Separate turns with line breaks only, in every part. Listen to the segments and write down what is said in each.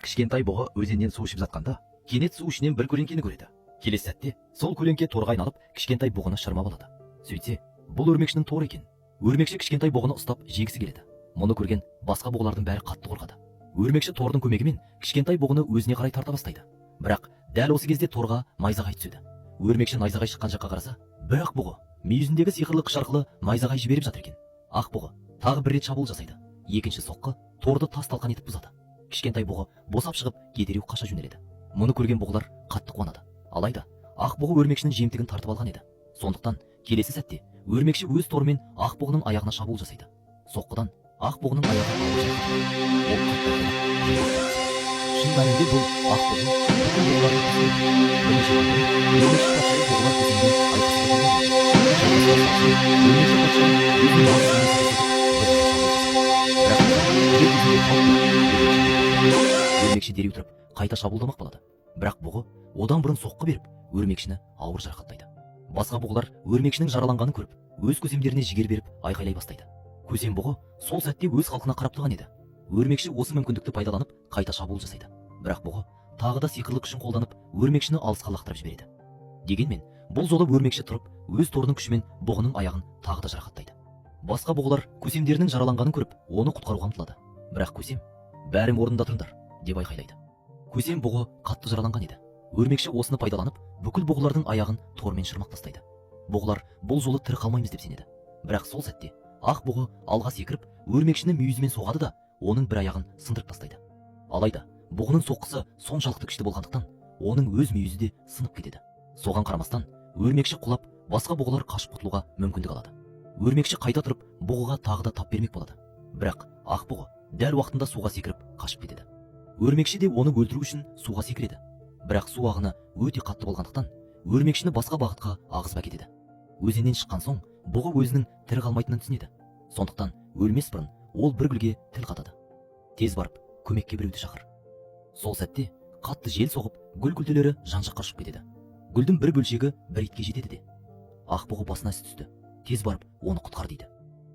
Кішкентай бұғы өзеннен су ішіп жатқанда, кенет су ішінен бір көлеңкені көреді. Келесі сәтте сол көлеңке торға айналып, кішкентай бұғыны шырмап алады. Сөйтсе, бұл өрмекшінің торы екен. Өрмекші кішкентай бұғыны ұстап жегісі келеді. Мұны көрген басқа бұғылардың бәрі қатты қорқады. Өрмекші тордың көмегімен кішкентай бұғыны өзіне қарай тарта бастайды. Бірақ дәл осы кезде торға найзағай түседі. Өрмекші найзағай шыққан жаққа қараса, бірақ бұғы мүйізіндегі сиқырлы қыш арқылы найзағай жіберіп жатыр екен. Ақ бұғы тағы бір рет шабуыл жасайды. Екінші соққы торды тас-талқан етіп бұзады. Кішкентай бұғы босап шығып дереу қаша жөнеледі. Мұны көрген бұғылар қатты қуанады. Алайда ақ бұғы өрмекшінің жемтігін тартып алған еді. Сондықтан келесі сәтте өрмекші өз торымен ақ бұғының аяғына шабуыл жасайды. Соққыдан ақ бұғының аяғы ауыр жарақат. Шын мәнінде бұл ақ бұғы бүкіл бұғылардың бірінші өрмекші патшайым бұғылар көзінде өрмекші дереу тұрып қайта шабуылдамақ болады. Бірақ бұғы одан бұрын соққы беріп, өрмекшіні ауыр жарақаттайды. Басқа бұғылар өрмекшінің жараланғанын көріп, өз көсемдеріне жігер беріп айқайлай бастайды. Көсем бұғы сол сәтте өз халқына қарап тұрған еді. Өрмекші осы мүмкіндікті пайдаланып қайта шабуыл жасайды. Бірақ бұғы тағы да сиқырлы күшін қолданып өрмекшіні алысқа лақтырып жібереді. Дегенмен бұл жолы өрмекші тұрып, өз торының күшімен бұғының аяғын тағы да жарақаттайды. Басқа бұғылар көсемдерінің жараланғанын көріп, оны құтқаруға ұмтылады. Бірақ көсем «Бәрің орнында тұрыңдар» деп айқайлайды. Көсем бұғы қатты жараланған еді. Өрмекші осыны пайдаланып, бүкіл бұғылардың аяғын тормен шырмақ тастайды. Бұғылар бұл жолы тірі қалмаймыз деп сенеді. Бірақ сол сәтте ақ бұғы алға секіріп, өрмекшіні мүйізімен соғады да, оның бір аяғын сындырып тастайды. Алайда бұғының соққысы соншалықты күшті болғандықтан, оның өз мүйізі де сынып кетеді. Соған қарамастан, өрмекші құлап, басқа бұғылар қашып құтылуға мүмкіндік алады. Өрмекші қайта тұрып, бұғыға тағы да тап бермек болады. Бірақ ақ бұғы дәл уақытында суға секіріп қашып кетеді. Өрмекші де оны өлтіру үшін суға секіреді. Бірақ су ағыны өте қатты болғандықтан, өрмекшіні басқа бағытқа ағызып әкетеді. Өзеннен шыққан соң, бұғы өзінің тірі қалмайтынын түсінеді. Сондықтан өлмес бұрын ол бір гүлге тіл қатады. Тез барып, көмекке біреуді шақыр. Сол сәтте қатты жел соғып, гүл күлтелері жан-жаққа ұшып кетеді. Гүлдің бір бөлшегі бір итке жетеді де. Ақ бұғы басына іс түсті. Тез барып, оны құтқар дейді.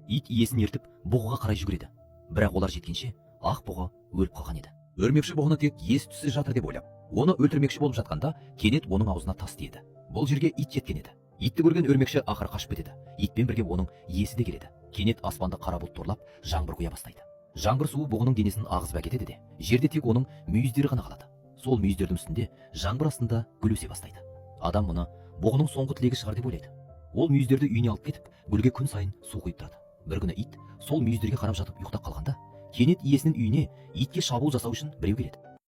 Ит иесін ертіп, бұғыға қарай жүгіреді. Бірақ олар жеткенше, ақ бұғы өліп қалған еді.
Өрмекші бұғыны тек ес түссіз жатыр деп ойлап, оны өлтірмекші болып жатқанда, кенет оның аузына тас тиеді. Бұл жерге ит жеткен еді. Итті көрген өрмекші ақыры қашып кетеді. Итпен бірге оның иесі де келеді. Кенет аспанды қара бұлт торлап, жаңбыр құя бастайды. Жаңбыр суы бұғының денесін ағызып әкетеді де, жерде тек оның мүйіздері ғана қалады. Сол мүйіздердің үстінде жаңбыр астында гүл өсе бастайды. Адам мұны бұғының соңғы тілегі шығар деп ойлайды. Ол мүйіздерді үйіне алып кетіп, гүлге күн сайын су құйып тұрады. Бір күні ит сол мүйіздерге қарап жатып ұйықтап қалғанда, кенет иесінің үйіне итке шабуыл жасау үшін біреу келеді.